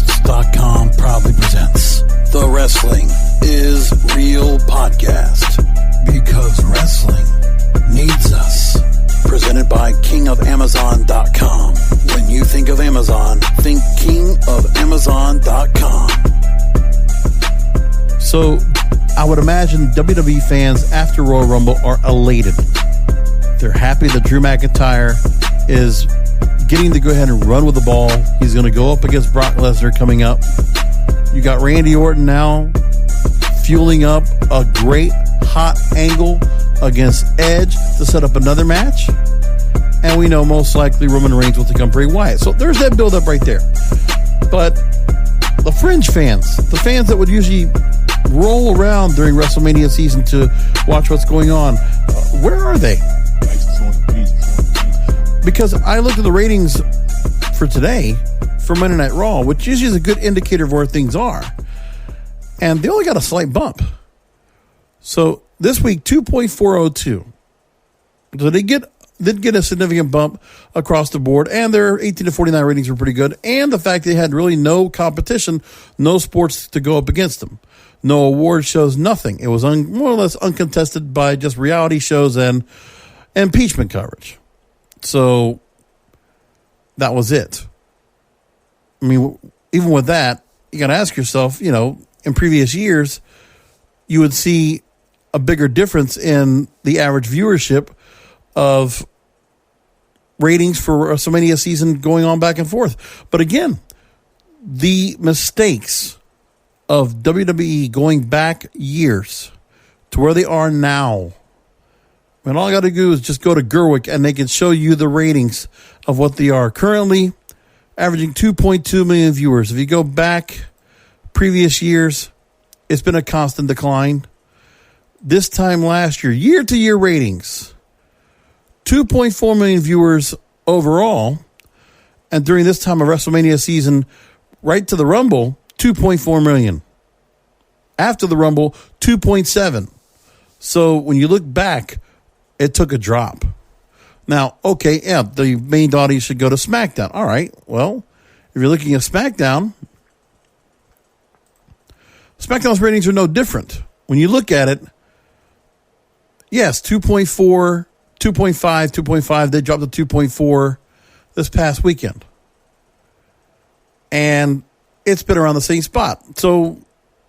WrestlingPodcasts.com proudly presents The Wrestling is Real podcast, because wrestling needs us. Presented by KingofAmazon.com. When you think of Amazon, think KingofAmazon.com. So, I would imagine WWE fans after Royal Rumble are elated. They're happy that Drew McIntyre is getting to go ahead and run with the ball. He's going to go up against Brock Lesnar coming up. You got Randy Orton now fueling up a great hot angle against Edge to set up another match. And we know most likely Roman Reigns will take on Bray Wyatt. So there's that build-up right there. But the fringe fans, the fans that would usually roll around during WrestleMania season to watch what's going on, where are they? Because I looked at the ratings for today for Monday Night Raw, which usually is a good indicator of where things are. And they only got a slight bump. So this week, 2.402. So they did get a significant bump across the board, and their 18 to 49 ratings were pretty good. And the fact they had really no competition, no sports to go up against them. No award shows, nothing. It was more or less uncontested by just reality shows and impeachment coverage. So that was it. I mean, even with that, you got to ask yourself, in previous years, you would see a bigger difference in the average viewership of ratings for WrestleMania season going on back and forth. But again, the mistakes of WWE going back years to where they are now, and all I got to do is just go to Gerwig and they can show you the ratings of what they are. Currently averaging 2.2 million viewers. If you go back previous years, it's been a constant decline. This time last year, year-to-year ratings, 2.4 million viewers overall. And during this time of WrestleMania season, right to the Rumble, 2.4 million. After the Rumble, 2.7. So when you look back, it took a drop. Now, okay, yeah, the main audience should go to SmackDown. All right, well, if you're looking at SmackDown's ratings are no different. When you look at it, yes, 2.4, 2.5, 2.5. They dropped to 2.4 this past weekend. And it's been around the same spot. So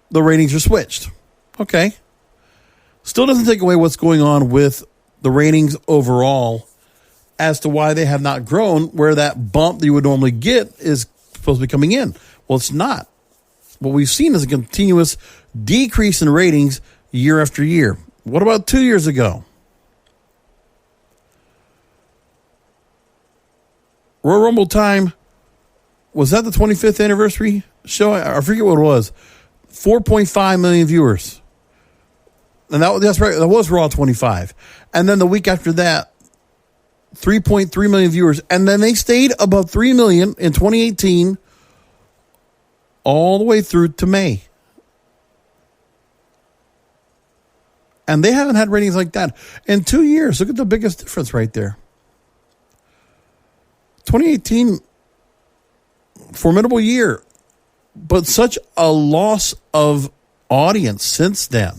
the ratings are switched. Okay. Still doesn't take away what's going on with the ratings overall as to why they have not grown, where that bump that you would normally get is supposed to be coming in. Well, it's not. What we've seen is a continuous decrease in ratings year after year. What about 2 years ago? Royal Rumble time, was that the 25th anniversary show? I forget what it was. 4.5 million viewers. And that's right, that was Raw 25. And then the week after that, 3.3 million viewers. And then they stayed above 3 million in 2018 all the way through to May. And they haven't had ratings like that in 2 years. Look at the biggest difference right there. 2018, formidable year, but such a loss of audience since then.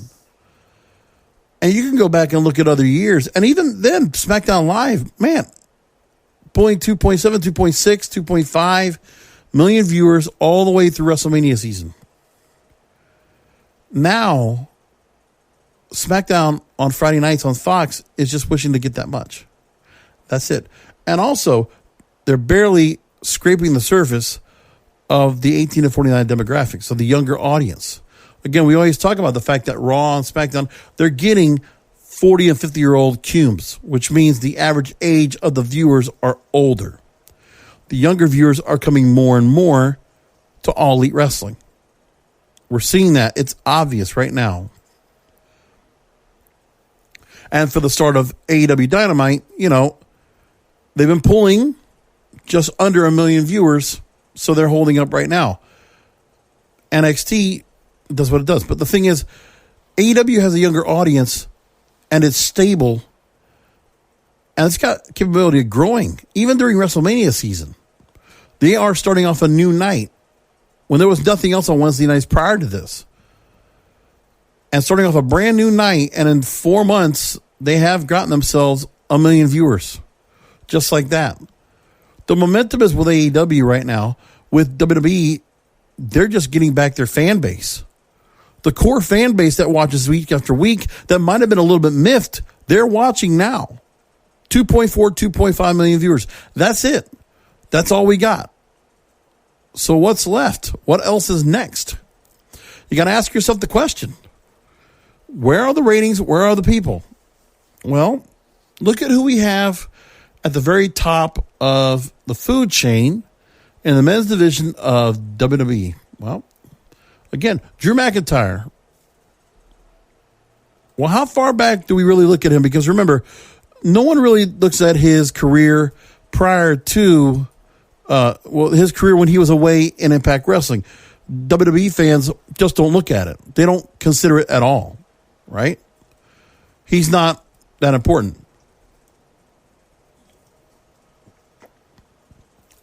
And you can go back and look at other years. And even then, SmackDown Live, man, pulling 2.7, 2.6, 2.5 million viewers all the way through WrestleMania season. Now, SmackDown on Friday nights on Fox is just wishing to get that much. That's it. And also, they're barely scraping the surface of the 18 to 49 demographic, so the younger audience. Again, we always talk about the fact that Raw and SmackDown, they're getting 40 and 50-year-old cubes, which means the average age of the viewers are older. The younger viewers are coming more and more to All Elite Wrestling. We're seeing that. It's obvious right now. And for the start of AEW Dynamite, they've been pulling just under 1 million viewers, so they're holding up right now. NXT does what it does. But the thing is, AEW has a younger audience, and it's stable, and it's got capability of growing. Even during WrestleMania season, they are starting off a new night when there was nothing else on Wednesday nights prior to this. And starting off a brand new night, and in 4 months, they have gotten themselves 1 million viewers. Just like that. The momentum is with AEW right now. With WWE, they're just getting back their fan base. The core fan base that watches week after week that might have been a little bit miffed, they're watching now. 2.4, 2.5 million viewers. That's it. That's all we got. So what's left? What else is next? You got to ask yourself the question. Where are the ratings? Where are the people? Well, look at who we have at the very top of the food chain in the men's division of WWE. Well, again, Drew McIntyre. Well, how far back do we really look at him? Because remember, no one really looks at his career prior to, his career when he was away in Impact Wrestling. WWE fans just don't look at it. They don't consider it at all, right? He's not that important.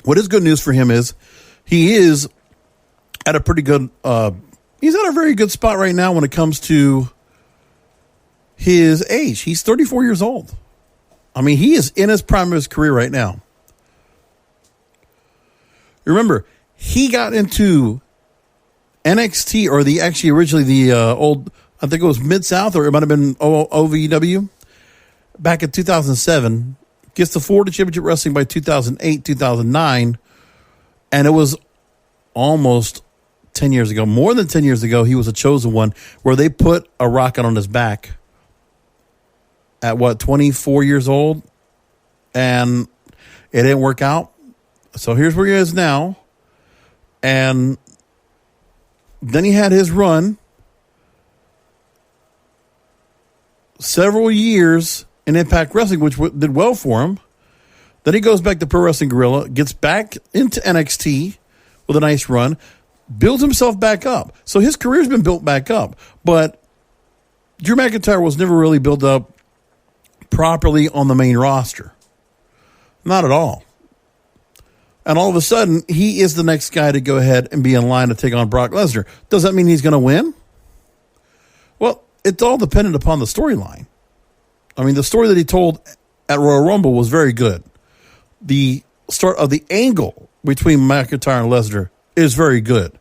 What is good news for him is he is at a pretty good, he's at a very good spot right now when it comes to his age. He's 34 years old. I mean, he is in his prime of his career right now. Remember, he got into NXT, or originally the old, I think it was Mid-South, or it might have been OVW, back in 2007. Gets the Florida Championship Wrestling by 2008, 2009, and it was almost 10 years ago, more than 10 years ago, he was a chosen one, where they put a rocket on his back at 24 years old, and it didn't work out. So here's where he is now. And then he had his run, several years in Impact Wrestling, which did well for him. Then he goes back to Pro Wrestling Guerrilla, gets back into NXT with a nice run, builds himself back up. So his career's been built back up. But Drew McIntyre was never really built up properly on the main roster. Not at all. And all of a sudden, he is the next guy to go ahead and be in line to take on Brock Lesnar. Does that mean he's going to win? Well, it's all dependent upon the storyline. I mean, the story that he told at Royal Rumble was very good. The start of the angle between McIntyre and Lesnar is very good.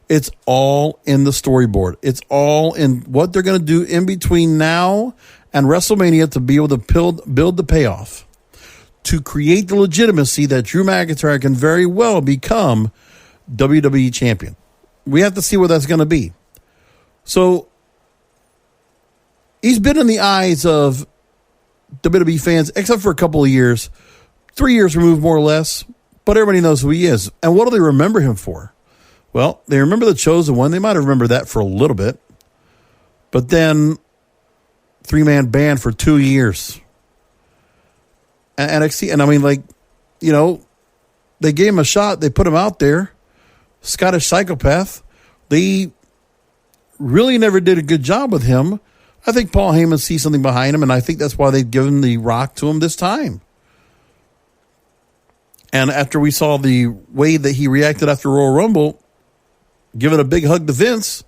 It's all in the storyboard. It's all in what they're going to do in between now and WrestleMania to be able to build the payoff, to create the legitimacy that Drew McIntyre can very well become WWE champion. We have to see what that's going to be. So he's been in the eyes of WWE fans, except for a couple of years, 3 years removed more or less, but everybody knows who he is. And what do they remember him for? Well, they remember the Chosen One. They might have remembered that for a little bit. But then, 3-man band for 2 years. And NXT, and I mean, they gave him a shot. They put him out there. Scottish Psychopath. They really never did a good job with him. I think Paul Heyman sees something behind him, and I think that's why they've given the rock to him this time. And after we saw the way that he reacted after Royal Rumble, giving a big hug to Vince,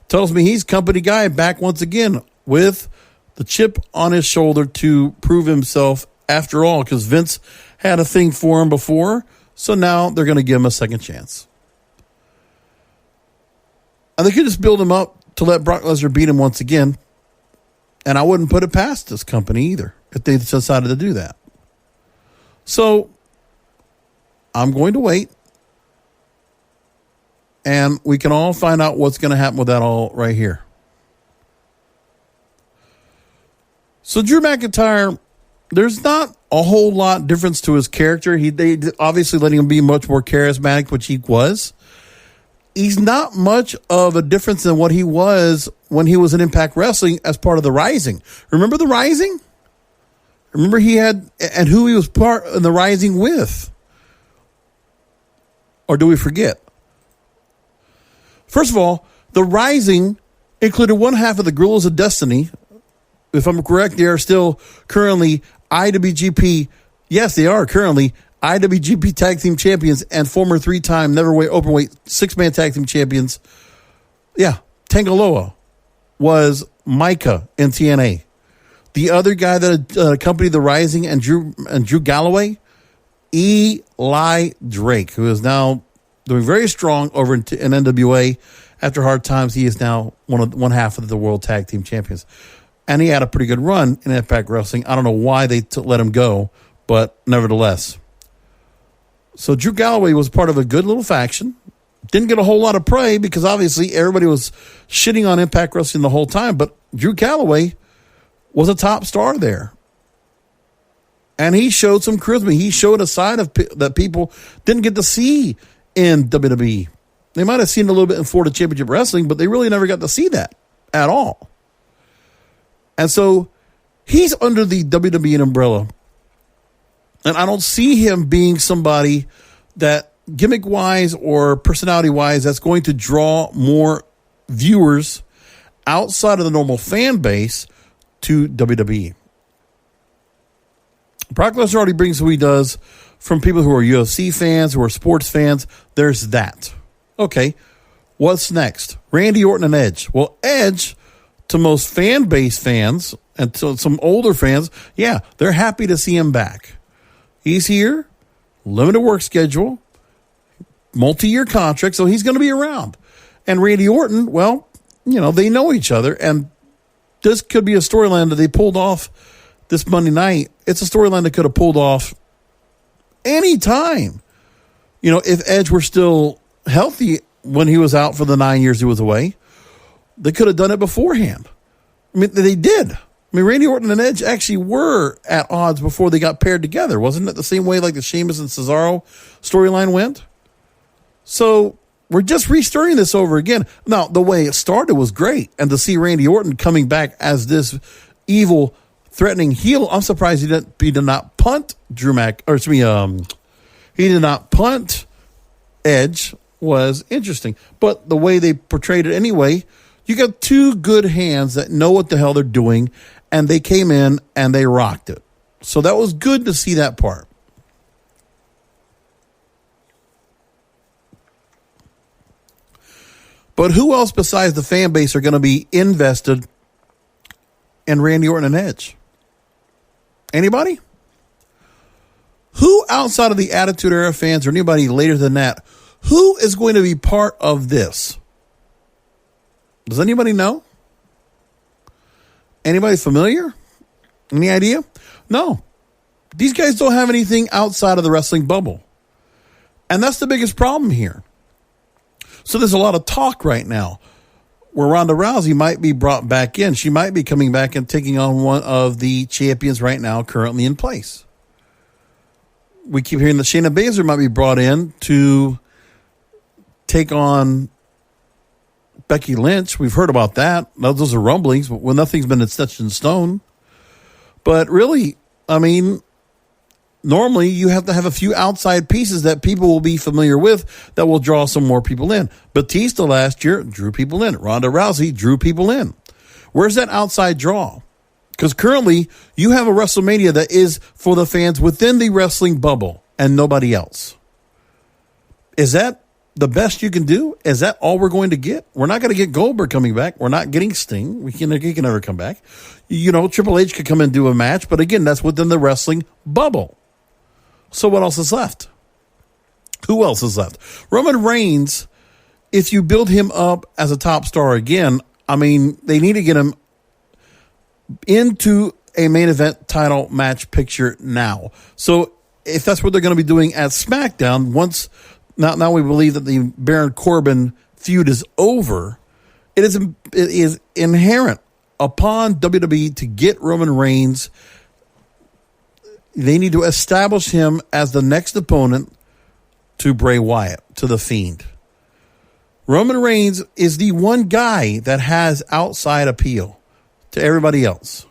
tells me he's company guy back once again with the chip on his shoulder to prove himself after all, because Vince had a thing for him before, so now they're going to give him a second chance. And they could just build him up to let Brock Lesnar beat him once again, and I wouldn't put it past this company either if they decided to do that. So I'm going to wait, and we can all find out what's going to happen with that all right here. So Drew McIntyre, there's not a whole lot difference to his character. They obviously letting him be much more charismatic, which he was. He's not much of a difference than what he was when he was in Impact Wrestling as part of the Rising. Remember the Rising? Remember he had, and who he was part of the Rising with? Or do we forget? First of all, the Rising included one half of the Gorillas of Destiny. If I'm correct, they are still currently IWGP. Yes, they are currently IWGP Tag Team Champions and former 3-time Neverweight Openweight 6-man Tag Team Champions. Yeah, Tangaloa was Micah in TNA. The other guy that accompanied the Rising and Drew Galloway, Eli Drake, who is now doing very strong over in NWA. After hard times, he is now one half of the World Tag Team Champions. And he had a pretty good run in Impact Wrestling. I don't know why they let him go, but nevertheless. So Drew Galloway was part of a good little faction. Didn't get a whole lot of prey because obviously everybody was shitting on Impact Wrestling the whole time. But Drew Galloway was a top star there. And he showed some charisma. He showed a side of that people didn't get to see in WWE. They might have seen it a little bit in Florida Championship Wrestling, but they really never got to see that at all. And so he's under the WWE umbrella. And I don't see him being somebody that gimmick-wise or personality-wise that's going to draw more viewers outside of the normal fan base to WWE. Brock Lesnar already brings who he does from people who are UFC fans, who are sports fans. There's that. Okay, what's next? Randy Orton and Edge. Well, Edge, to most fan base fans and to some older fans, yeah, they're happy to see him back. He's here, limited work schedule, multi-year contract, so he's going to be around. And Randy Orton, well, you know, they know each other, and this could be a storyline that they pulled off this Monday night. It's a storyline that could have pulled off any time. You know, if Edge were still healthy when he was out for the 9 years he was away, they could have done it beforehand. I mean, they did. I mean, Randy Orton and Edge actually were at odds before they got paired together. Wasn't it the same way like the Sheamus and Cesaro storyline went? So we're just restirring this over again. Now, the way it started was great. And to see Randy Orton coming back as this evil, threatening heel, I'm surprised he did not punt he did not punt Edge was interesting. But the way they portrayed it anyway, you got two good hands that know what the hell they're doing, and they came in and they rocked it. So that was good to see that part. But who else besides the fan base are going to be invested in Randy Orton and Edge? Anybody? Who outside of the Attitude Era fans or anybody later than that, who is going to be part of this? Does anybody know? Anybody familiar? Any idea? No. These guys don't have anything outside of the wrestling bubble. And that's the biggest problem here. So there's a lot of talk right now where Ronda Rousey might be brought back in. She might be coming back and taking on one of the champions right now currently in place. We keep hearing that Shayna Baszler might be brought in to take on Becky Lynch. We've heard about that. Those are rumblings, but nothing's been set in stone. But really, I mean, normally you have to have a few outside pieces that people will be familiar with that will draw some more people in. Batista last year drew people in. Ronda Rousey drew people in. Where's that outside draw? Because currently you have a WrestleMania that is for the fans within the wrestling bubble and nobody else. Is that the best you can do? Is that all we're going to get? We're not going to get Goldberg coming back. We're not getting Sting. He can never come back. You know, Triple H could come and do a match, but again, that's within the wrestling bubble. So what else is left? Who else is left? Roman Reigns, if you build him up as a top star again, I mean, they need to get him into a main event title match picture now. So if that's what they're going to be doing at SmackDown, now we believe that the Baron Corbin feud is over, it is inherent upon WWE to get Roman Reigns. They need to establish him as the next opponent to Bray Wyatt, to The Fiend. Roman Reigns is the one guy that has outside appeal to everybody else.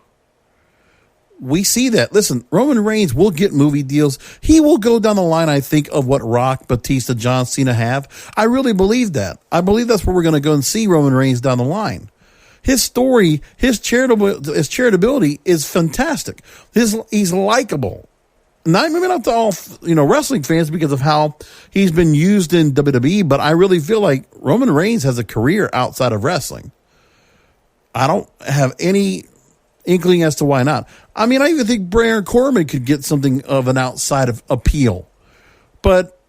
We see that. Listen, Roman Reigns will get movie deals. He will go down the line, I think, of what Rock, Batista, John Cena have. I really believe that. I believe that's where we're going to go and see Roman Reigns down the line. His story, his charitability is fantastic. He's likable. maybe not to all, wrestling fans because of how he's been used in WWE, but I really feel like Roman Reigns has a career outside of wrestling. I don't have any inkling as to why not. I mean, I even think Baron Corbin could get something of an outside of appeal, but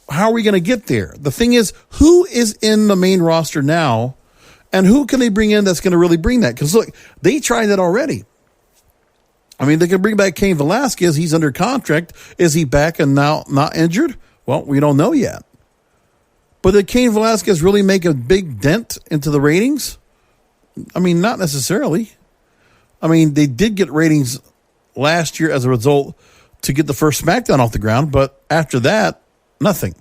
how are we going to get there? The thing is, who is in the main roster now, and who can they bring in that's going to really bring that? Because look, they tried that already. I mean, they can bring back Cain Velasquez. He's under contract. Is he back and now not injured? Well, we don't know yet. But did Cain Velasquez really make a big dent into the ratings? I mean, not necessarily. I mean, they did get ratings last year as a result to get the first SmackDown off the ground, but after that, nothing.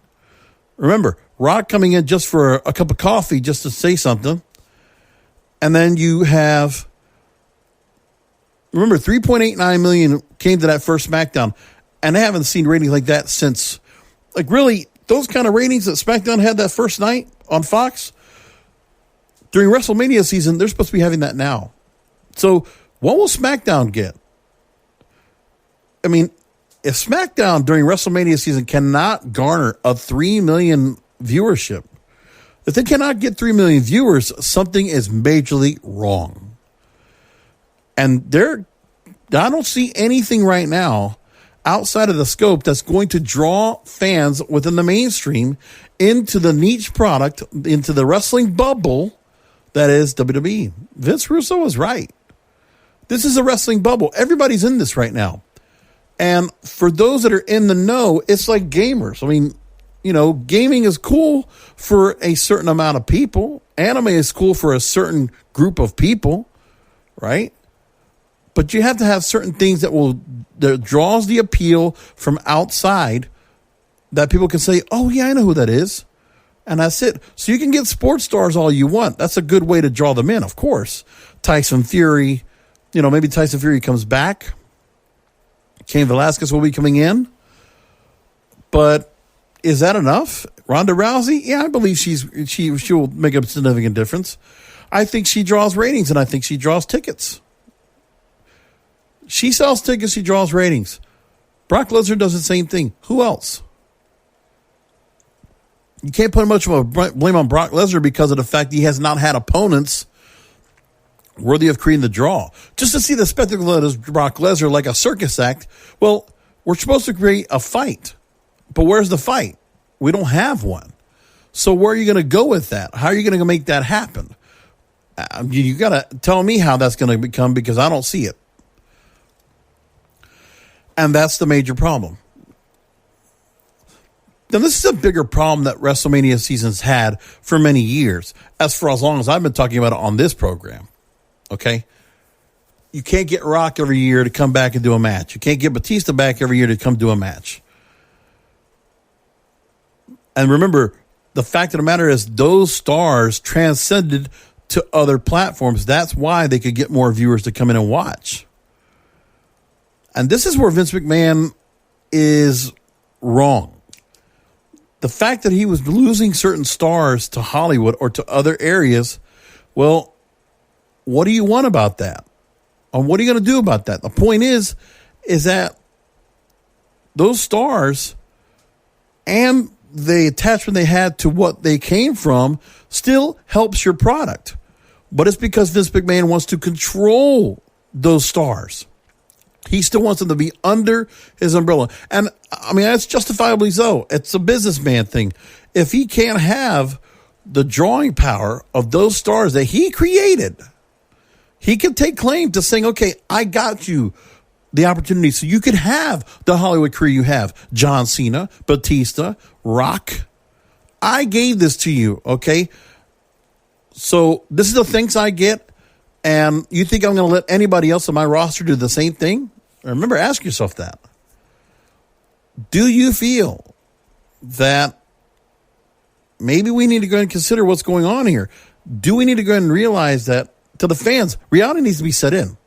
Remember, Rock coming in just for a cup of coffee just to say something. And then you have, remember, 3.89 million came to that first SmackDown, and I haven't seen ratings like that since, like really, those kind of ratings that SmackDown had that first night on Fox during WrestleMania season, they're supposed to be having that now. So what will SmackDown get? I mean, if SmackDown during WrestleMania season cannot garner a 3 million viewership, if they cannot get 3 million viewers, something is majorly wrong. And I don't see anything right now outside of the scope that's going to draw fans within the mainstream into the niche product, into the wrestling bubble that is WWE. Vince Russo was right. This is a wrestling bubble. Everybody's in this right now. And for those that are in the know, it's like gamers. I mean, gaming is cool for a certain amount of people. Anime is cool for a certain group of people, right? But you have to have certain things that draws the appeal from outside that people can say, oh, yeah, I know who that is. And that's it. So you can get sports stars all you want. That's a good way to draw them in, of course. Tyson Fury, maybe Tyson Fury comes back. Cain Velasquez will be coming in. But is that enough? Ronda Rousey? Yeah, I believe she will make a significant difference. I think she draws ratings, and I think she draws tickets. She sells tickets, she draws ratings. Brock Lesnar does the same thing. Who else? You can't put much of a blame on Brock Lesnar because of the fact he has not had opponents worthy of creating the draw. Just to see the spectacle that is Brock Lesnar like a circus act, well, we're supposed to create a fight. But where's the fight? We don't have one. So where are you going to go with that? How are you going to make that happen? You got to tell me how that's going to become because I don't see it. And that's the major problem. Now, this is a bigger problem that WrestleMania season's had for many years, as long as I've been talking about it on this program. Okay? You can't get Rock every year to come back and do a match. You can't get Batista back every year to come do a match. And remember, the fact of the matter is those stars transcended to other platforms. That's why they could get more viewers to come in and watch. And this is where Vince McMahon is wrong. The fact that he was losing certain stars to Hollywood or to other areas, well, what do you want about that? And what are you going to do about that? The point is that those stars and the attachment they had to what they came from still helps your product. But it's because Vince McMahon wants to control those stars. He still wants them to be under his umbrella. And, I mean, that's justifiably so. It's a businessman thing. If he can't have the drawing power of those stars that he created, he can take claim to saying, okay, I got you the opportunity so you could have the Hollywood career you have. John Cena, Batista, Rock. I gave this to you, okay? So this is the things I get. And you think I'm going to let anybody else on my roster do the same thing? Remember, ask yourself that. Do you feel that maybe we need to go and consider what's going on here? Do we need to go and realize that to the fans, reality needs to be set in?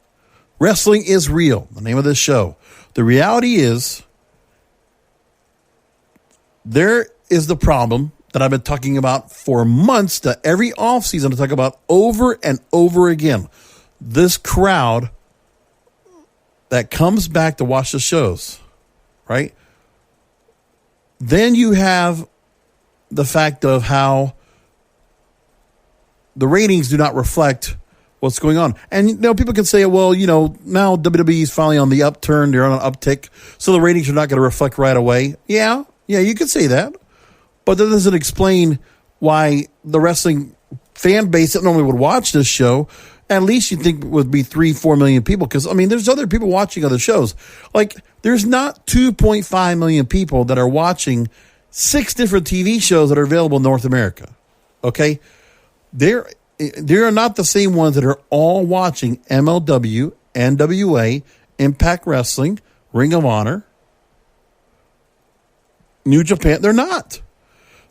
Wrestling is real, the name of this show. The reality is there is the problem that I've been talking about for months, that every offseason I talk about over and over again. This crowd that comes back to watch the shows, right? Then you have the fact of how the ratings do not reflect what's going on. And, people can say, well, now WWE is finally on the upturn. They're on an uptick. So the ratings are not going to reflect right away. Yeah, you could say that. But that doesn't explain why the wrestling fan base that normally would watch this show, at least you'd think would be 3-4 million people. Because, there's other people watching other shows. Like, there's not 2.5 million people that are watching 6 different TV shows that are available in North America. Okay? There are not the same ones that are all watching MLW, NWA, Impact Wrestling, Ring of Honor, New Japan. They're not.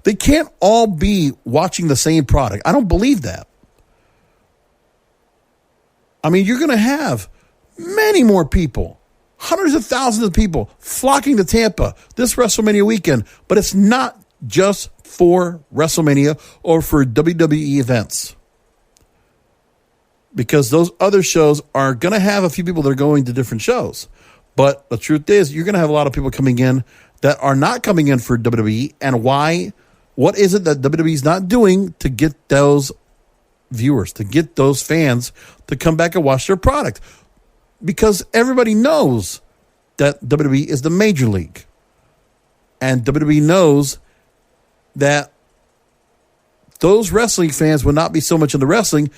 They can't all be watching the same product. I don't believe that. You're going to have many more people, hundreds of thousands of people flocking to Tampa this WrestleMania weekend, but it's not just for WrestleMania or for WWE events. Because those other shows are going to have a few people that are going to different shows. But the truth is, you're going to have a lot of people coming in that are not coming in for WWE. And why? What is it that WWE is not doing to get those viewers, to get those fans to come back and watch their product? Because everybody knows that WWE is the major league. And WWE knows that those wrestling fans would not be so much into wrestling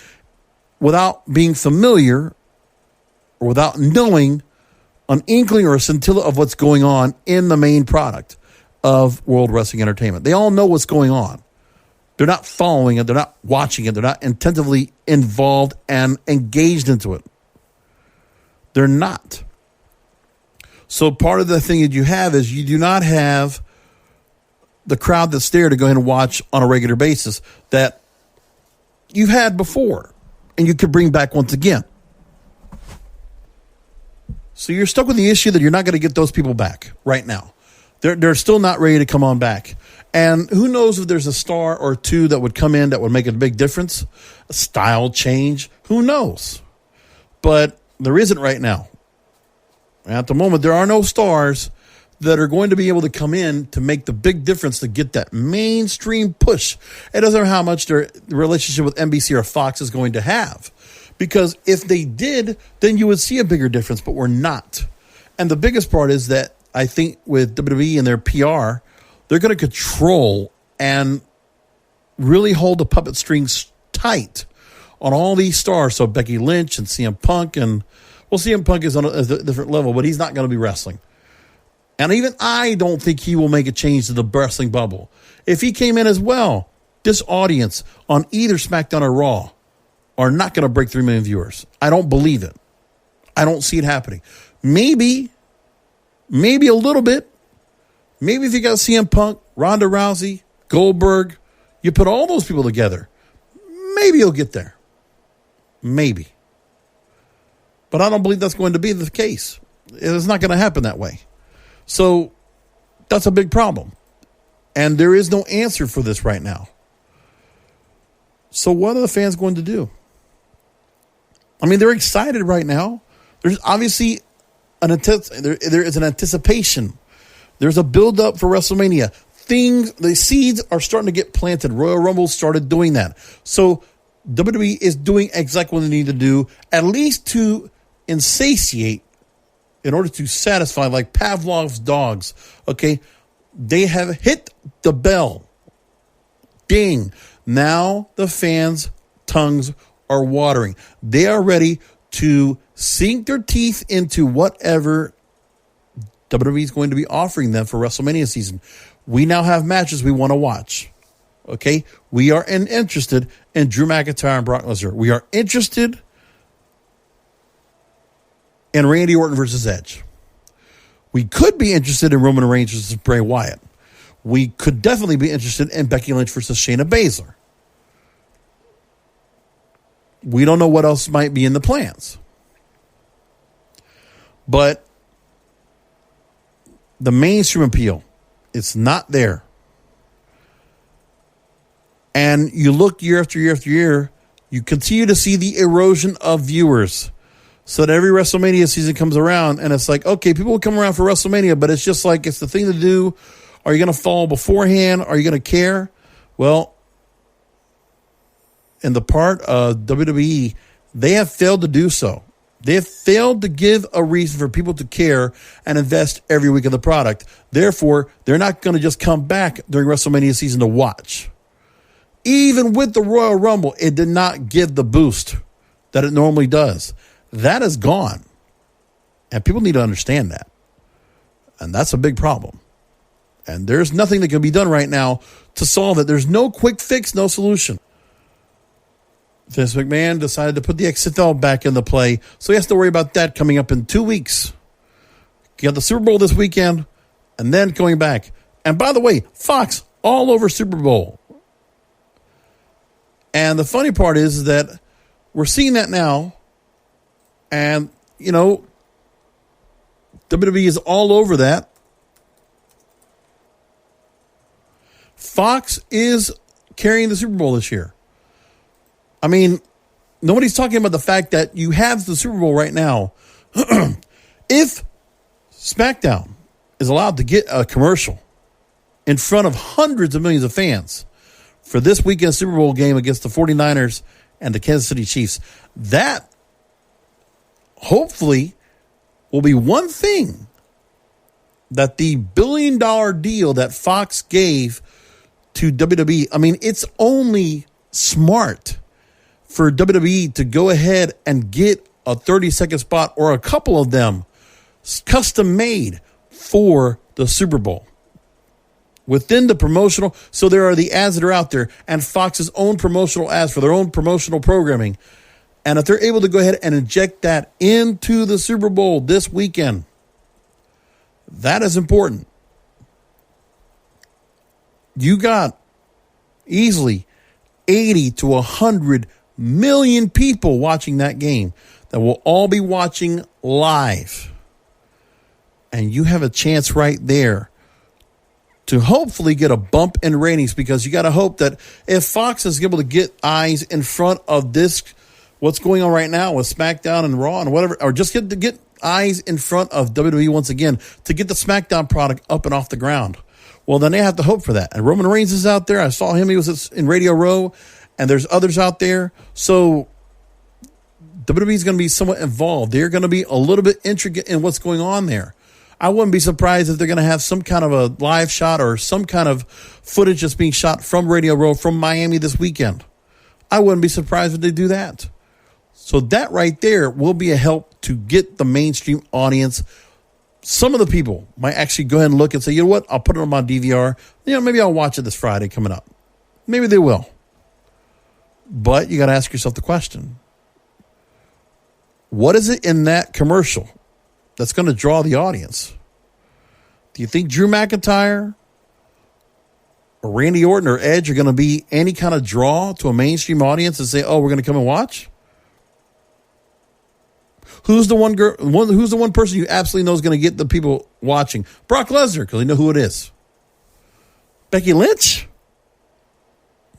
without being familiar or without knowing an inkling or a scintilla of what's going on in the main product of World Wrestling Entertainment. They all know what's going on. They're not following it. They're not watching it. They're not intensively involved and engaged into it. They're not. So part of the thing that you have is you do not have the crowd that's there to go ahead and watch on a regular basis that you've had before and you could bring back once again. So you're stuck with the issue that you're not going to get those people back right now. They're still not ready to come on back. And who knows if there's a star or two that would come in that would make a big difference? A style change? Who knows? But there isn't right now. At the moment, there are no stars that are going to be able to come in to make the big difference to get that mainstream push. It doesn't matter how much their relationship with NBC or Fox is going to have. Because if they did, then you would see a bigger difference, but we're not. And the biggest part is that I think with WWE and their PR, they're going to control and really hold the puppet strings tight on all these stars. So Becky Lynch and CM Punk, and well, CM Punk is on a different level, but he's not going to be wrestling. And even I don't think he will make a change to the wrestling bubble. If he came in as well, this audience on either SmackDown or Raw are not going to break 3 million viewers. I don't believe it. I don't see it happening. Maybe a little bit. Maybe if you got CM Punk, Ronda Rousey, Goldberg, you put all those people together, maybe you'll get there. Maybe. But I don't believe that's going to be the case. It's not going to happen that way. So that's a big problem. And there is no answer for this right now. So what are the fans going to do? They're excited right now. There's obviously there is an anticipation. There's a build-up for WrestleMania. The seeds are starting to get planted. Royal Rumble started doing that. So WWE is doing exactly what they need to do, at least to insatiate, in order to satisfy, like Pavlov's dogs. Okay, they have hit the bell. Ding. Now the fans' tongues are watering. They are ready to sink their teeth into whatever WWE is going to be offering them for WrestleMania season. We now have matches we want to watch. Okay? We are interested in Drew McIntyre and Brock Lesnar. We are interested in Randy Orton versus Edge. We could be interested in Roman Reigns versus Bray Wyatt. We could definitely be interested in Becky Lynch versus Shayna Baszler. We don't know what else might be in the plans. But the mainstream appeal, it's not there. And you look year after year after year, you continue to see the erosion of viewers. So that every WrestleMania season comes around and it's like, okay, people will come around for WrestleMania, but it's just like, it's the thing to do. Are you going to fall beforehand? Are you going to care? Well, in the part of WWE, they have failed to do so. They have failed to give a reason for people to care and invest every week in the product. Therefore, they're not going to just come back during WrestleMania season to watch. Even with the Royal Rumble, it did not give the boost that it normally does. That is gone. And people need to understand that. And that's a big problem. And there's nothing that can be done right now to solve it. There's no quick fix, no solution. Vince McMahon decided to put the XFL back into play, so he has to worry about that coming up in 2 weeks. You got the Super Bowl this weekend, and then going back. And by the way, Fox all over Super Bowl. And the funny part is that we're seeing that now, and, you know, WWE is all over that. Fox is carrying the Super Bowl this year. I mean, nobody's talking about the fact that you have the Super Bowl right now. If SmackDown is allowed to get a commercial in front of hundreds of millions of fans for this weekend's Super Bowl game against the 49ers and the Kansas City Chiefs, that hopefully will be one thing that the $1 billion deal that Fox gave to WWE, I mean, it's only smart for WWE to go ahead and get a 30-second spot or a couple of them custom made for the Super Bowl within the promotional. So there are the ads that are out there and Fox's own promotional ads for their own promotional programming. And if they're able to go ahead and inject that into the Super Bowl this weekend, that is important. You got easily 80 to 100 million people watching that game that will all be watching live. And you have a chance right there to hopefully get a bump in ratings, because you got to hope that if Fox is able to get eyes in front of this, what's going on right now with SmackDown and Raw and whatever, or just get eyes in front of WWE once again to get the SmackDown product up and off the ground, well, then they have to hope for that. And Roman Reigns is out there. I saw him. He was in Radio Row. And there's others out there. So WWE is going to be somewhat involved. They're going to be a little bit intricate in what's going on there. I wouldn't be surprised if they're going to have some kind of a live shot or some kind of footage that's being shot from Radio Row from Miami this weekend. I wouldn't be surprised if they do that. So that right there will be a help to get the mainstream audience. Some of the people might actually go ahead and look and say, you know what, I'll put it on my DVR. You know, maybe I'll watch it this Friday coming up. Maybe they will. But you got to ask yourself the question, what is it in that commercial that's going to draw the audience? Do you think Drew McIntyre or Randy Orton or Edge are going to be any kind of draw to a mainstream audience and say, oh, we're going to come and watch? Who's the one person you absolutely know is going to get the people watching? Brock Lesnar, because they know who it is. Becky Lynch?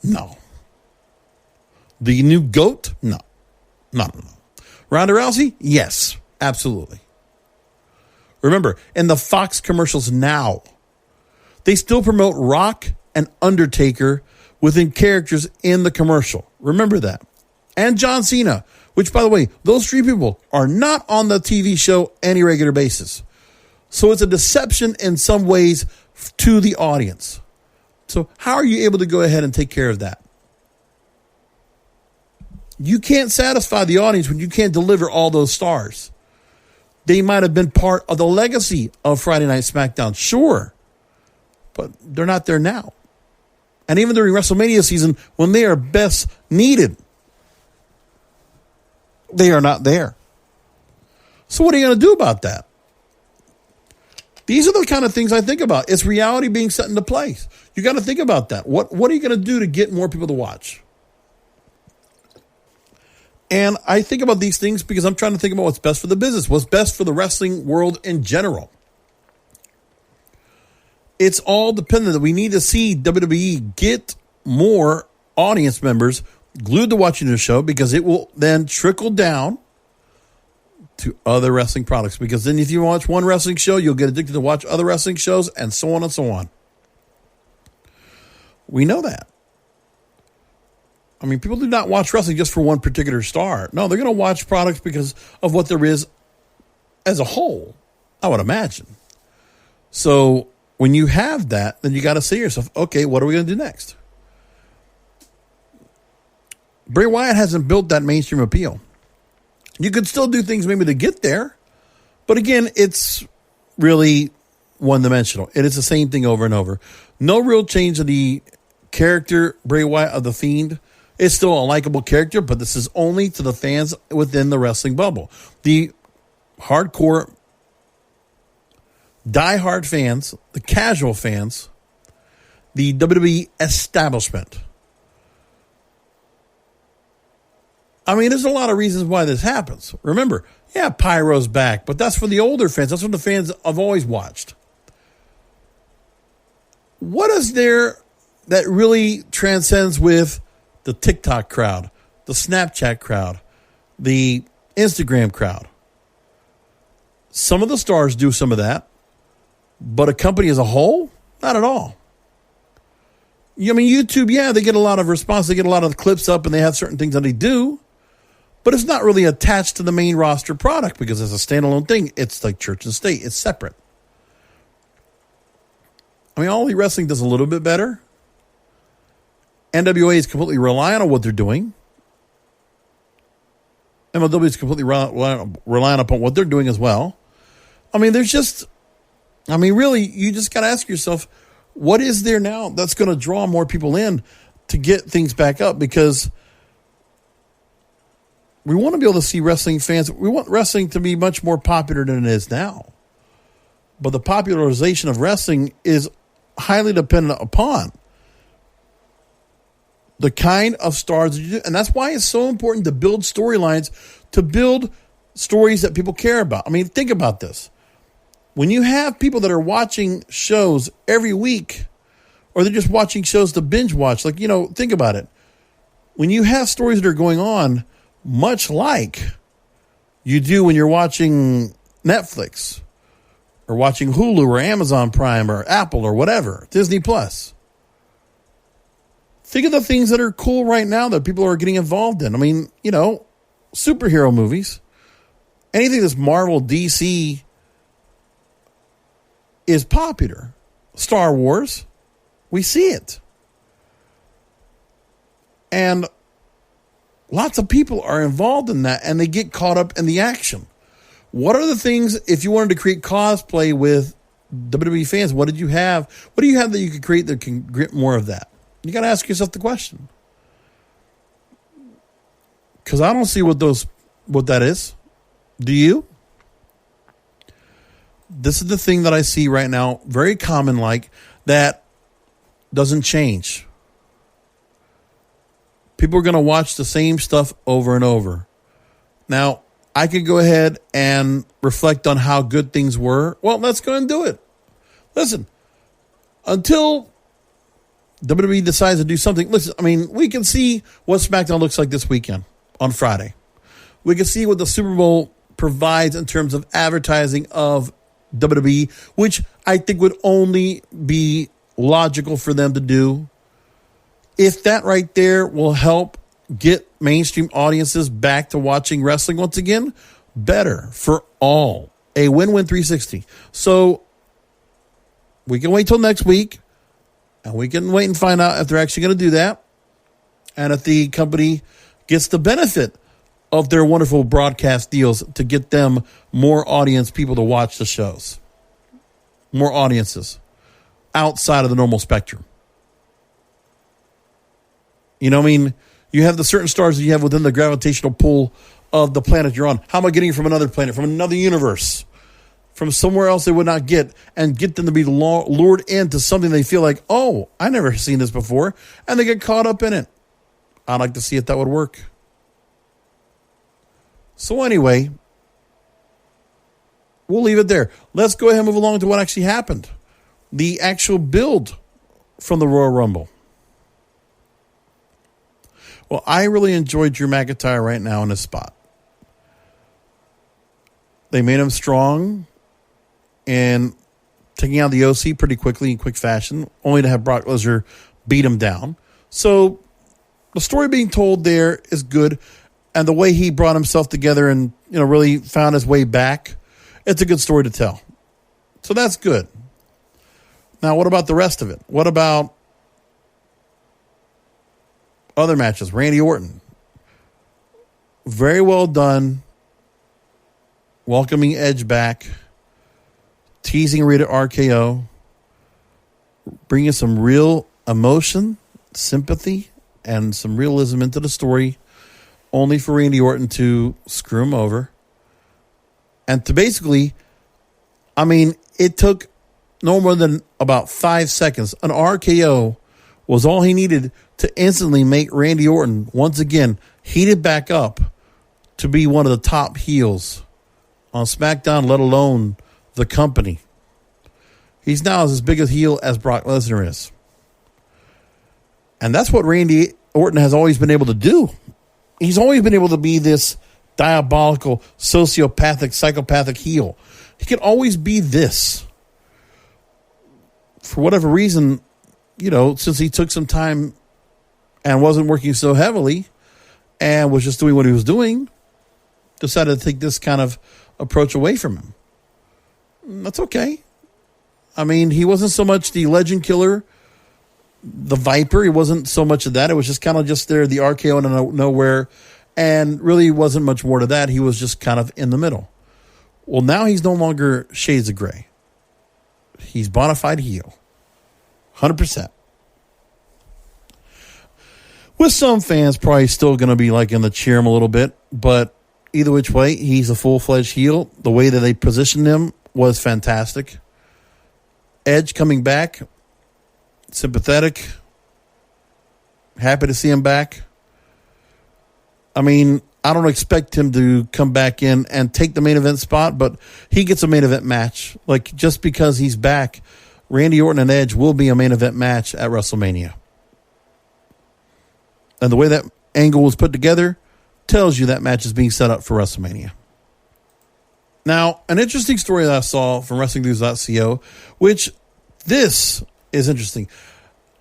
No. The new GOAT? No. Ronda Rousey? Yes, absolutely. Remember, in the Fox commercials now, they still promote Rock and Undertaker within characters in the commercial. Remember that. And John Cena, which, by the way, those three people are not on the TV show any regular basis. So it's a deception in some ways to the audience. So how are you able to go ahead and take care of that? You can't satisfy the audience when you can't deliver all those stars. They might have been part of the legacy of Friday Night SmackDown, sure, but they're not there now. And even during WrestleMania season, when they are best needed, they are not there. So what are you going to do about that? These are the kind of things I think about. It's reality being set into place. You got to think about that. What are you going to do to get more people to watch? And I think about these things because I'm trying to think about what's best for the business, what's best for the wrestling world in general. It's all dependent that we need to see WWE get more audience members glued to watching the show, because it will then trickle down to other wrestling products, because then if you watch one wrestling show, you'll get addicted to watch other wrestling shows, and so on and so on. We know that. I mean, people do not watch wrestling just for one particular star. No, they're going to watch products because of what there is as a whole, I would imagine. So when you have that, then you got to say to yourself, okay, what are we going to do next? Bray Wyatt hasn't built that mainstream appeal. You could still do things maybe to get there, but again, it's really one-dimensional. It is the same thing over and over. No real change in the character, Bray Wyatt of The Fiend. It's still a likable character, but this is only to the fans within the wrestling bubble. The hardcore, diehard fans, the casual fans, the WWE establishment. I mean, there's a lot of reasons why this happens. Remember, yeah, Pyro's back, but that's for the older fans. That's what the fans have always watched. What is there that really transcends with the TikTok crowd, the Snapchat crowd, the Instagram crowd? Some of the stars do some of that, but a company as a whole, not at all. I mean, YouTube, yeah, they get a lot of response. They get a lot of clips up, and they have certain things that they do, but it's not really attached to the main roster product because it's a standalone thing. It's like church and state. It's separate. I mean, All Elite Wrestling does a little bit better. NWA is completely reliant on what they're doing. MLW is completely reliant upon what they're doing as well. I mean, really, you just got to ask yourself, what is there now that's going to draw more people in to get things back up? Because we want to be able to see wrestling fans. We want wrestling to be much more popular than it is now. But the popularization of wrestling is highly dependent upon the kind of stars that you do. And that's why it's so important to build storylines, to build stories that people care about. I mean, think about this. When you have people that are watching shows every week, or they're just watching shows to binge watch, like, think about it. When you have stories that are going on, much like you do when you're watching Netflix, or watching Hulu, or Amazon Prime, or Apple, or whatever, Disney Plus. Think of the things that are cool right now that people are getting involved in. I mean, superhero movies. Anything that's Marvel, DC is popular. Star Wars, we see it. And lots of people are involved in that, and they get caught up in the action. What are the things, if you wanted to create cosplay with WWE fans, what did you have? What do you have that you could create that can get more of that? You got to ask yourself the question. Because I don't see what that is. Do you? This is the thing that I see right now, very common, like, that doesn't change. People are going to watch the same stuff over and over. Now, I could go ahead and reflect on how good things were. Well, let's go and do it. Listen, until WWE decides to do something. Listen, I mean, we can see what SmackDown looks like this weekend on Friday. We can see what the Super Bowl provides in terms of advertising of WWE, which I think would only be logical for them to do. If that right there will help get mainstream audiences back to watching wrestling once again, better for all. A win-win 360. So we can wait till next week. And we can wait and find out if they're actually going to do that. And if the company gets the benefit of their wonderful broadcast deals to get them more audience, people to watch the shows. More audiences outside of the normal spectrum. You know what I mean? You have the certain stars that you have within the gravitational pull of the planet you're on. How am I getting from another planet, from another universe? From somewhere else they would not get, and get them to be lured into something they feel like, oh, I never seen this before, and they get caught up in it. I'd like to see if that would work. So anyway, we'll leave it there. Let's go ahead and move along to what actually happened. The actual build from the Royal Rumble. Well, I really enjoyed Drew McIntyre right now in this spot. They made him strong and taking out the OC pretty quickly in quick fashion, only to have Brock Lesnar beat him down. So the story being told there is good, and the way he brought himself together and really found his way back, it's a good story to tell. So that's good. Now, what about the rest of it? What about other matches? Randy Orton, very well done, welcoming Edge back, teasing Rhea RKO, bringing some real emotion, sympathy, and some realism into the story, only for Randy Orton to screw him over. And to basically, it took no more than about 5 seconds. An RKO was all he needed to instantly make Randy Orton, once again, heated back up to be one of the top heels on SmackDown, let alone the company. He's now as big a heel as Brock Lesnar is. And that's what Randy Orton has always been able to do. He's always been able to be this diabolical, sociopathic, psychopathic heel. He can always be this. For whatever reason, since he took some time and wasn't working so heavily and was just doing what he was doing, decided to take this kind of approach away from him. That's okay. He wasn't so much the legend killer, the Viper. He wasn't so much of that. It was just kind of just there, the RKO out of nowhere, and really wasn't much more to that. He was just kind of in the middle. Well, now he's no longer shades of gray. He's bona fide heel. 100%. With some fans probably still going to be liking to cheer him a little bit, but either which way, he's a full-fledged heel. The way that they positioned him was fantastic. Edge coming back, sympathetic, happy to see him back. I don't expect him to come back in and take the main event spot, but he gets a main event match. Just because he's back, Randy Orton and Edge will be a main event match at WrestleMania. And the way that angle was put together tells you that match is being set up for WrestleMania. Now, an interesting story that I saw from WrestlingNews.co, which this is interesting.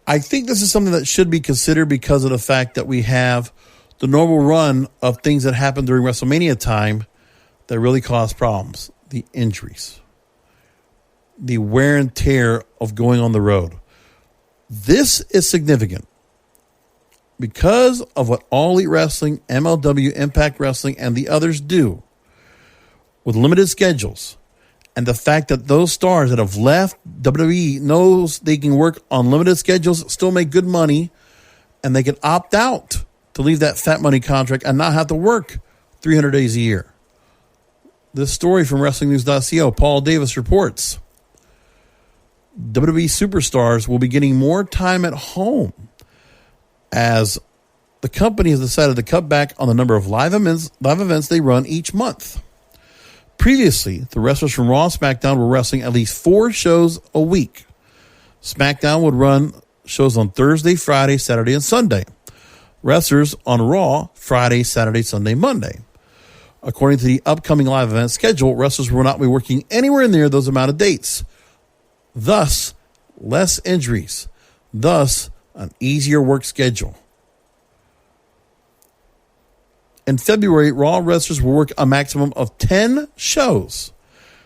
I think this is something that should be considered because of the fact that we have the normal run of things that happen during WrestleMania time that really cause problems. The injuries. The wear and tear of going on the road. This is significant because of what All Elite Wrestling, MLW, Impact Wrestling, and the others do with limited schedules. And the fact that those stars that have left WWE knows they can work on limited schedules, still make good money, and they can opt out to leave that fat money contract and not have to work 300 days a year. This story from WrestlingNews.co, Paul Davis reports, WWE superstars will be getting more time at home as the company has decided to cut back on the number of live events they run each month. Previously, the wrestlers from Raw and SmackDown were wrestling at least 4 shows a week. SmackDown would run shows on Thursday, Friday, Saturday, and Sunday. Wrestlers on Raw, Friday, Saturday, Sunday, Monday. According to the upcoming live event schedule, wrestlers will not be working anywhere near those amount of dates. Thus, less injuries. Thus, an easier work schedule. In February, Raw wrestlers will work a maximum of 10 shows.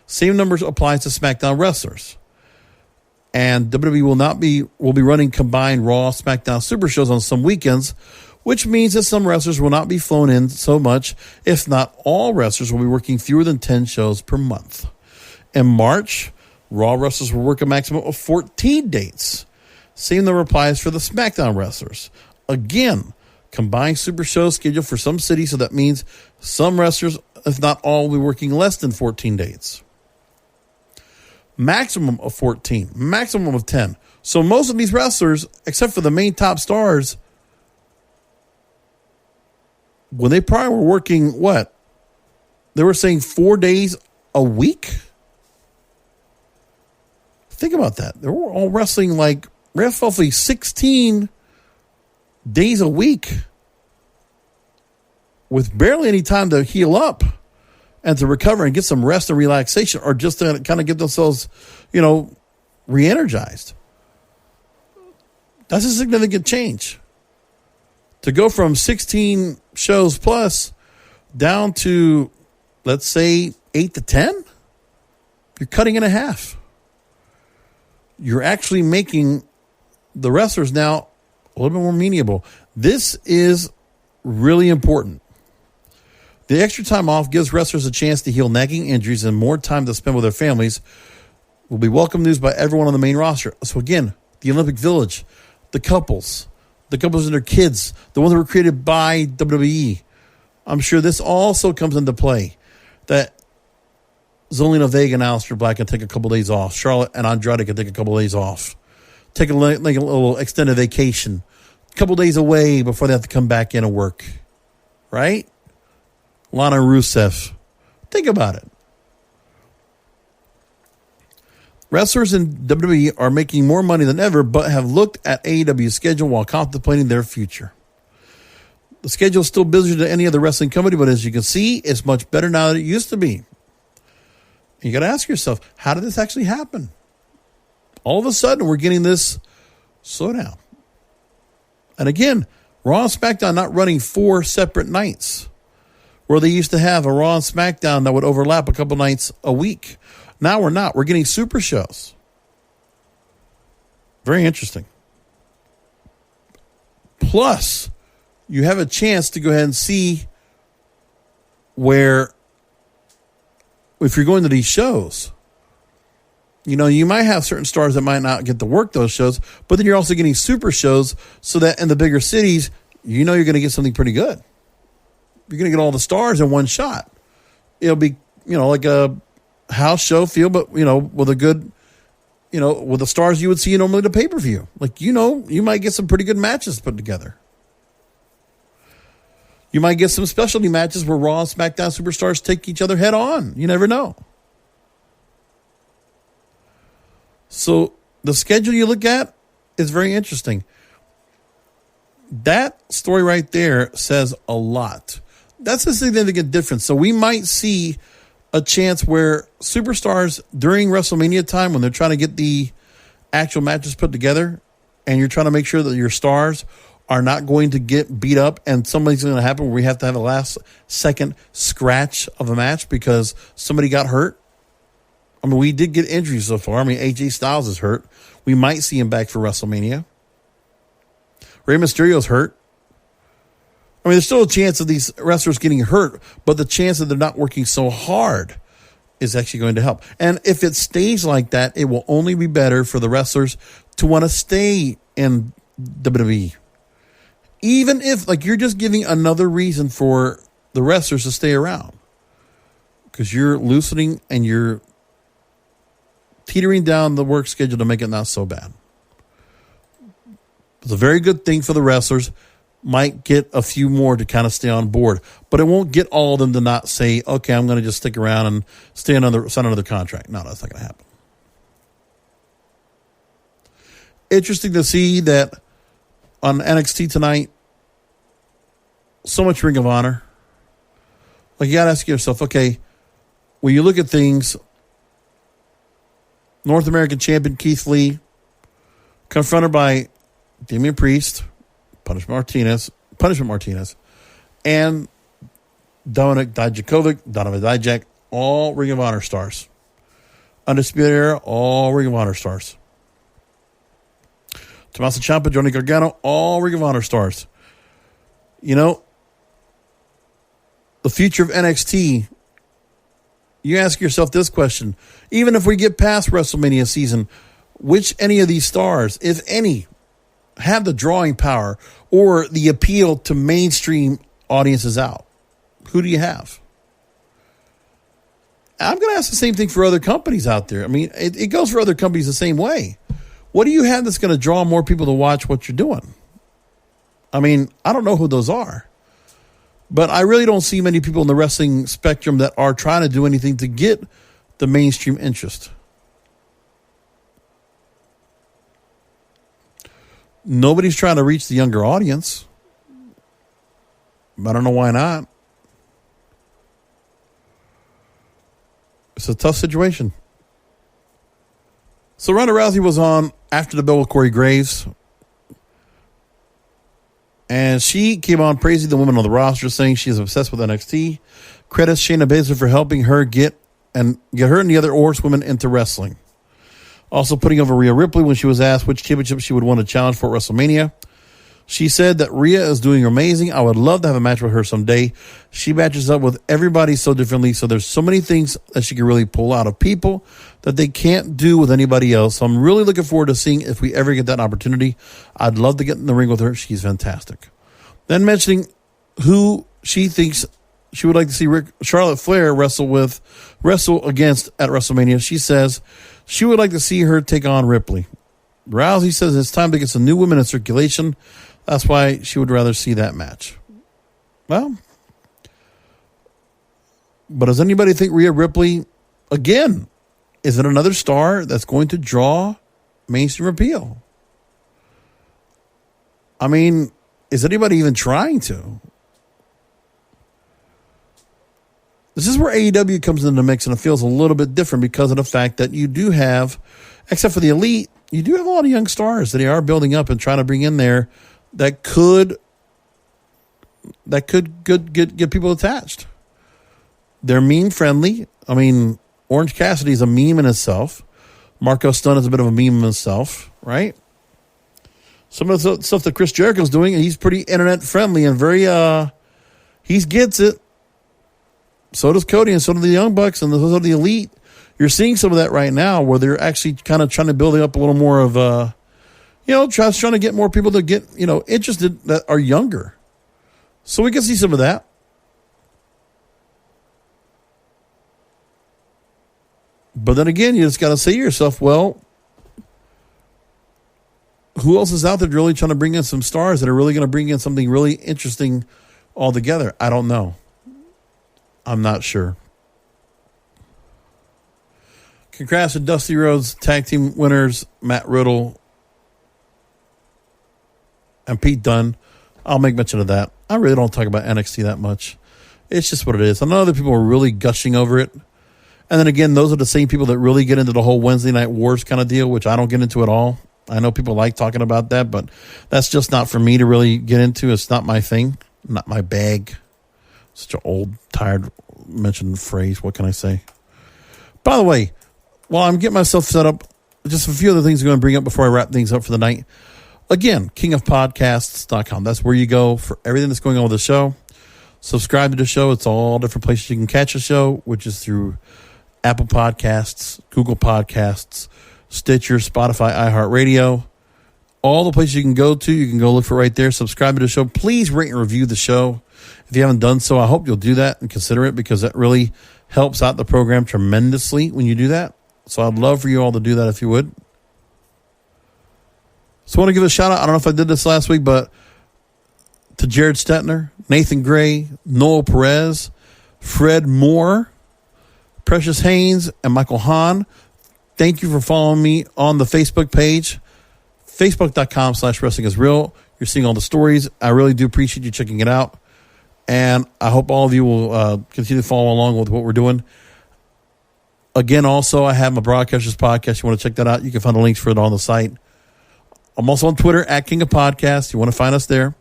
Same numbers applies to SmackDown wrestlers. And WWE will be running combined Raw, SmackDown Super shows on some weekends, which means that some wrestlers will not be flown in so much, if not all wrestlers will be working fewer than 10 shows per month. In March, Raw wrestlers will work a maximum of 14 dates. Same number applies for the SmackDown wrestlers. Again, combined Super shows scheduled for some cities, so that means some wrestlers, if not all, will be working less than 14 dates. Maximum of 14, maximum of 10. So most of these wrestlers, except for the main top stars, when they probably were working, what? They were saying 4 days a week? Think about that. They were all wrestling roughly 16 days a week with barely any time to heal up and to recover and get some rest and relaxation, or just to kind of get themselves, re-energized. That's a significant change. To go from 16 shows plus down to, let's say, 8 to 10, you're cutting in half. You're actually making the wrestlers now a little bit more amenable. This is really important. The extra time off gives wrestlers a chance to heal nagging injuries and more time to spend with their families. Will be welcome news by everyone on the main roster. So again, the Olympic Village, the couples and their kids, the ones that were created by WWE. I'm sure this also comes into play. That Zelina Vega and Aleister Black can take a couple days off. Charlotte and Andrade can take a couple days off. Take a little extended vacation. A couple days away before they have to come back in and work. Right? Lana Rusev. Think about it. Wrestlers in WWE are making more money than ever, but have looked at AEW's schedule while contemplating their future. The schedule is still busier than any other wrestling company, but as you can see, it's much better now than it used to be. You got to ask yourself, how did this actually happen? All of a sudden, we're getting this slowdown. And again, Raw and SmackDown not running 4 separate nights, where they used to have a Raw and SmackDown that would overlap a couple nights a week. Now we're not. We're getting super shows. Very interesting. Plus, you have a chance to go ahead and see where, if you're going to these shows, you might have certain stars that might not get to work those shows, but then you're also getting super shows so that in the bigger cities, you're going to get something pretty good. You're going to get all the stars in one shot. It'll be, like a house show feel, but, with a good, with the stars you would see normally at a pay-per-view. Like, you might get some pretty good matches put together. You might get some specialty matches where Raw and SmackDown superstars take each other head on. You never know. So the schedule you look at is very interesting. That story right there says a lot. That's a significant difference. So we might see a chance where superstars during WrestleMania time, when they're trying to get the actual matches put together, and you're trying to make sure that your stars are not going to get beat up, and somebody's going to happen where we have to have a last second scratch of a match because somebody got hurt. I mean, we did get injuries so far. I mean, AJ Styles is hurt. We might see him back for WrestleMania. Rey Mysterio's hurt. I mean, there's still a chance of these wrestlers getting hurt, but the chance that they're not working so hard is actually going to help. And if it stays like that, it will only be better for the wrestlers to want to stay in WWE. Even if, you're just giving another reason for the wrestlers to stay around. Because you're loosening and you're teetering down the work schedule to make it not so bad. It's a very good thing for the wrestlers. Might get a few more to kind of stay on board, but it won't get all of them to not say, okay, I'm going to just stick around and sign another contract. No, that's not going to happen. Interesting to see that on NXT tonight, so much Ring of Honor. You got to ask yourself, okay, when you look at things, North American champion Keith Lee, confronted by Damian Priest, Punishment Martinez, and Dominik Dijak, all Ring of Honor stars. Undisputed Era, all Ring of Honor stars. Tommaso Ciampa, Johnny Gargano, all Ring of Honor stars. The future of NXT, you ask yourself this question. Even if we get past WrestleMania season, which any of these stars, if any, have the drawing power or the appeal to mainstream audiences out? Who do you have? I'm going to ask the same thing for other companies out there. I mean, it goes for other companies the same way. What do you have that's going to draw more people to watch what you're doing? I mean, I don't know who those are, but I really don't see many people in the wrestling spectrum that are trying to do anything to get the mainstream interest. Nobody's trying to reach the younger audience. I don't know why not. It's a tough situation. So Ronda Rousey was on After the Bell with Corey Graves. And she came on praising the women on the roster, saying she is obsessed with NXT. Credits Shayna Baszler for helping her get her and the other horsewomen into wrestling. Also putting over Rhea Ripley when she was asked which championship she would want to challenge for at WrestleMania. She said that Rhea is doing amazing. I would love to have a match with her someday. She matches up with everybody so differently, so there's so many things that she can really pull out of people that they can't do with anybody else. So I'm really looking forward to seeing if we ever get that opportunity. I'd love to get in the ring with her. She's fantastic. Then mentioning who she thinks she would like to see Charlotte Flair wrestle against at WrestleMania. She says she would like to see her take on Ripley. Rousey says it's time to get some new women in circulation. That's why she would rather see that match. Well, but does anybody think Rhea Ripley, again, is it another star that's going to draw mainstream appeal? I mean, is anybody even trying to? This is where AEW comes into the mix, and it feels a little bit different because of the fact that you do have, except for the Elite, you do have a lot of young stars that they are building up and trying to bring in there that could get people attached. They're meme friendly. I mean, Orange Cassidy is a meme in itself. Marco Stunt is a bit of a meme in himself, right? Some of the stuff that Chris Jericho's doing, he's pretty internet friendly and very he gets it. So does Cody, and so do the Young Bucks, and so do the Elite. You're seeing some of that right now where they're actually kind of trying to build up a little more of trying to get more people to get, interested that are younger. So we can see some of that. But then again, you just got to say to yourself, well, who else is out there really trying to bring in some stars that are really going to bring in something really interesting altogether? I don't know. I'm not sure. Congrats to Dusty Rhodes tag team winners, Matt Riddle and Pete Dunne. I'll make mention of that. I really don't talk about NXT that much. It's just what it is. I know other people are really gushing over it. And then again, those are the same people that really get into the whole Wednesday Night Wars kind of deal, which I don't get into at all. I know people like talking about that, but that's just not for me to really get into. It's not my thing, not my bag. Such an old, tired mentioned phrase. What can I say? By the way, while I'm getting myself set up, just a few other things I'm going to bring up before I wrap things up for the night. Again, kingofpodcasts.com. That's where you go for everything that's going on with the show. Subscribe to the show. It's all different places you can catch the show, which is through Apple Podcasts, Google Podcasts, Stitcher, Spotify, iHeartRadio. All the places you can go to, you can go look for right there. Subscribe to the show. Please rate and review the show. If you haven't done so, I hope you'll do that and consider it, because that really helps out the program tremendously when you do that. So I'd love for you all to do that if you would. So I want to give a shout out. I don't know if I did this last week, but to Jared Stetner, Nathan Gray, Noel Perez, Fred Moore, Precious Haynes, and Michael Hahn. Thank you for following me on the Facebook page, facebook.com/wrestlingisreal. You're seeing all the stories. I really do appreciate you checking it out. And I hope all of you will continue to follow along with what we're doing. Again, also, I have my Broadcasters podcast. You want to check that out, you can find the links for it on the site. I'm also on Twitter at King of Podcasts. You want to find us there.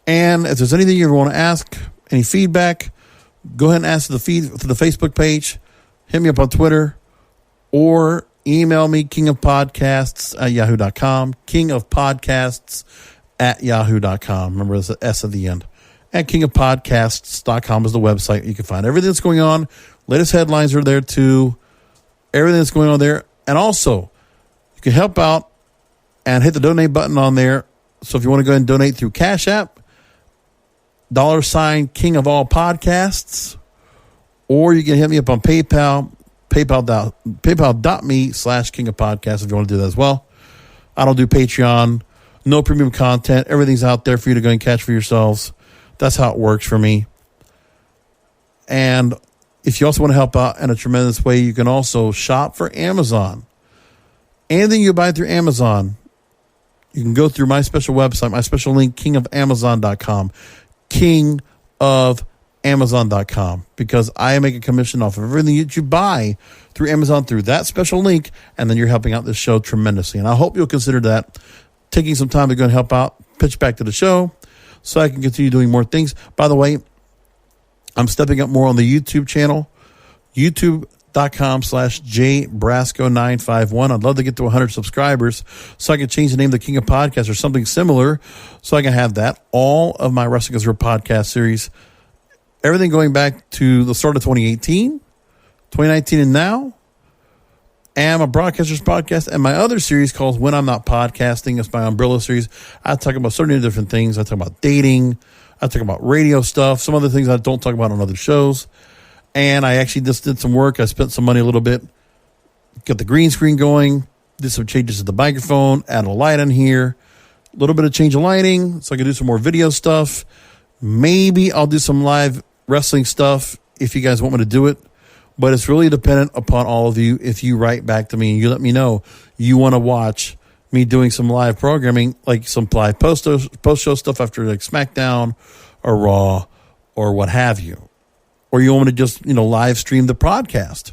And if there's anything you ever want to ask, any feedback, go ahead and ask the Facebook page. Hit me up on Twitter or email me, kingofpodcasts@yahoo.com, kingofpodcasts@yahoo.com. Remember, there's an S at the end. And kingofpodcasts.com is the website. You can find everything that's going on. Latest headlines are there too. Everything that's going on there. And also, you can help out and hit the donate button on there. So if you want to go ahead and donate through Cash App, $ King of All Podcasts, or you can hit me up on PayPal, paypal.me/King of Podcasts if you want to do that as well. I don't do Patreon, no premium content. Everything's out there for you to go and catch for yourselves. That's how it works for me. And if you also want to help out in a tremendous way, you can also shop for Amazon. Anything you buy through Amazon, you can go through my special website, my special link, kingofamazon.com. King of Amazon.com, because I make a commission off of everything that you buy through Amazon through that special link, and then you're helping out this show tremendously. And I hope you'll consider that, taking some time to go and help out, pitch back to the show so I can continue doing more things. By the way, I'm stepping up more on the YouTube channel, youtube.com/jbrasco951. I'd love to get to 100 subscribers so I can change the name of the King of Podcasts or something similar so I can have that. All of my Wrestling is Real podcast series, everything going back to the start of 2018, 2019, and now. And my Broadcasters podcast and my other series called When I'm Not Podcasting. It's my umbrella series. I talk about so many different things. I talk about dating. I talk about radio stuff. Some other things I don't talk about on other shows. And I actually just did some work. I spent some money a little bit. Got the green screen going. Did some changes to the microphone. Add a light in here. A little bit of change of lighting so I can do some more video stuff. Maybe I'll do some live wrestling stuff if you guys want me to do it. But it's really dependent upon all of you. If you write back to me and you let me know you want to watch me doing some live programming, like some live post-show stuff after like SmackDown or Raw or what have you. Or you want me to just, live stream the podcast.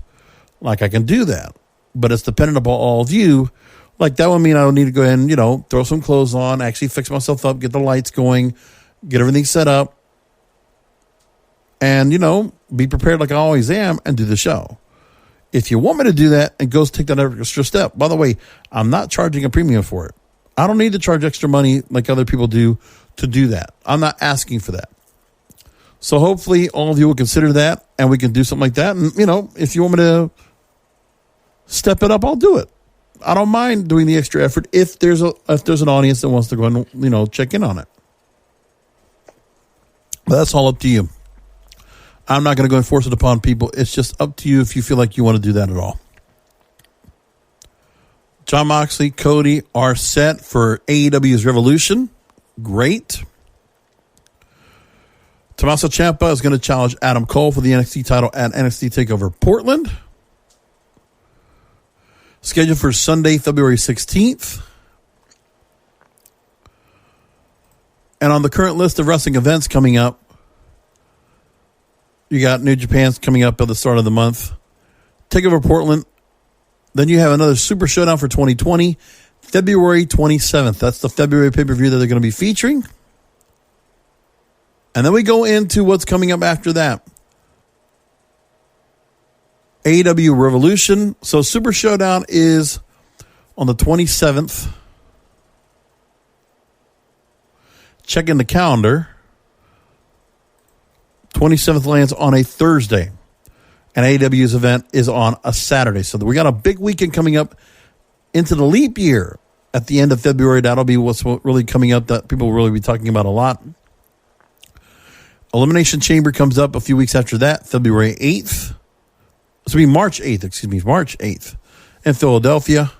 Like, I can do that. But it's dependent upon all of you. Like, that would mean I don't need to go ahead and, throw some clothes on, actually fix myself up, get the lights going, get everything set up. And, be prepared like I always am and do the show. If you want me to do that and go take that extra step, by the way, I'm not charging a premium for it. I don't need to charge extra money like other people do to do that. I'm not asking for that. So hopefully all of you will consider that and we can do something like that. And, if you want me to step it up, I'll do it. I don't mind doing the extra effort if there's an audience that wants to go and, check in on it. But that's all up to you. I'm not going to go and force it upon people. It's just up to you if you feel like you want to do that at all. Jon Moxley, Cody are set for AEW's Revolution. Great. Tommaso Ciampa is going to challenge Adam Cole for the NXT title at NXT TakeOver Portland. Scheduled for Sunday, February 16th. And on the current list of wrestling events coming up, you got New Japan's coming up at the start of the month. TakeOver Portland. Then you have another Super Showdown for 2020, February 27th. That's the February pay-per-view that they're going to be featuring. And then we go into what's coming up after that. AEW Revolution. So Super Showdown is on the 27th. Check in the calendar. 27th lands on a Thursday. And AEW's event is on a Saturday. So we got a big weekend coming up into the leap year at the end of February. That'll be what's really coming up that people will really be talking about a lot. Elimination Chamber comes up a few weeks after that, February 8th. This will be March 8th in Philadelphia.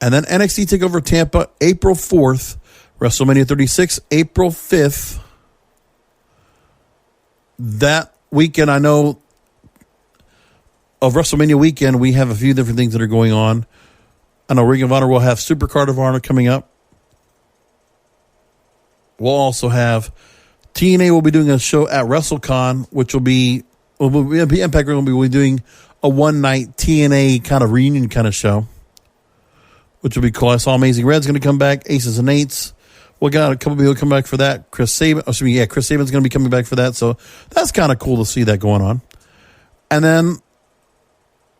And then NXT TakeOver Tampa, April 4th. WrestleMania 36, April 5th. That weekend, I know of WrestleMania weekend, we have a few different things that are going on. I know Ring of Honor will have Supercard of Honor coming up. We'll also have TNA will be doing a show at WrestleCon, which will be Impact will be doing a one-night TNA kind of reunion kind of show, which will be cool. I saw Amazing Red's going to come back, Aces and Eights. We got a couple people come back for that. Chris Saban's going to be coming back for that. So that's kind of cool to see that going on. And then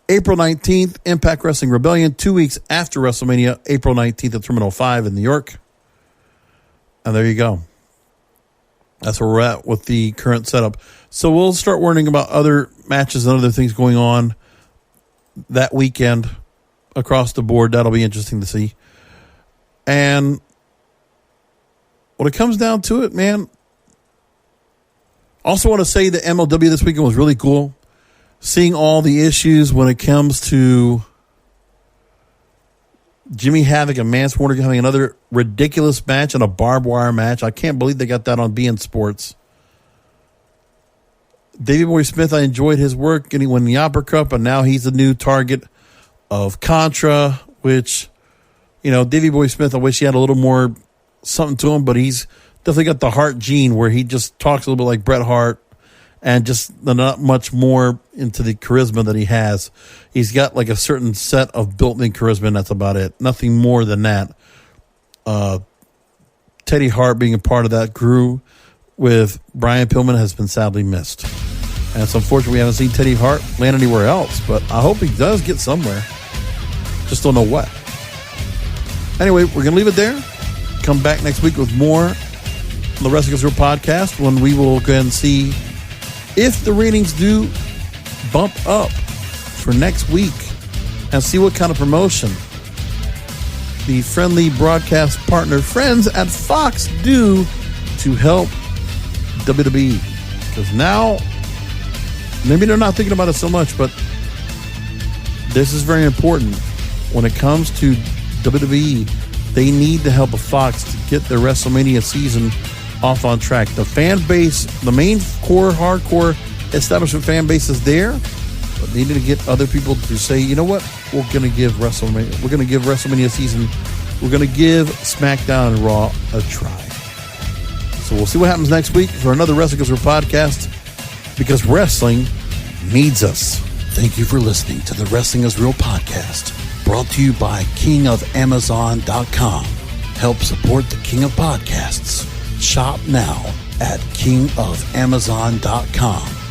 April 19th, Impact Wrestling Rebellion, 2 weeks after WrestleMania, April 19th at Terminal 5 in New York. And there you go. That's where we're at with the current setup. So we'll start learning about other matches and other things going on that weekend across the board. That'll be interesting to see. And when it comes down to it, man, also want to say that MLW this weekend was really cool. Seeing all the issues when it comes to Jimmy Havoc and Mance Warner having another ridiculous match and a barbed wire match. I can't believe they got that on beIN Sports. Davey Boy Smith, I enjoyed his work getting won the Opera Cup, and now he's the new target of Contra, which, Davey Boy Smith, I wish he had a little more something to him, but he's definitely got the Hart gene where he just talks a little bit like Bret Hart and just not much more into the charisma that he has. He's got like a certain set of built-in charisma, and that's about it. Nothing more than that. Teddy Hart being a part of that crew with Brian Pillman has been sadly missed. And it's unfortunate we haven't seen Teddy Hart land anywhere else, but I hope he does get somewhere. Just don't know what. Anyway, we're going to leave it there. Come back next week with more of the Wrestling Gets Real podcast when we will go ahead and see if the ratings do bump up for next week and see what kind of promotion the friendly broadcast partner friends at Fox do to help WWE. Because now, maybe they're not thinking about it so much, but this is very important. When it comes to WWE, they need the help of Fox to get their WrestleMania season off on track. The fan base, the main core, hardcore establishment fan base is there, but they need to get other people to say, you know what, we're going to give WrestleMania season, we're going to give SmackDown and Raw a try. So we'll see what happens next week for another Wrestling Gets Real podcast, because wrestling needs us. Thank you for listening to the Wrestling is Real podcast, brought to you by KingofAmazon.com. Help support the King of Podcasts. Shop now at KingofAmazon.com.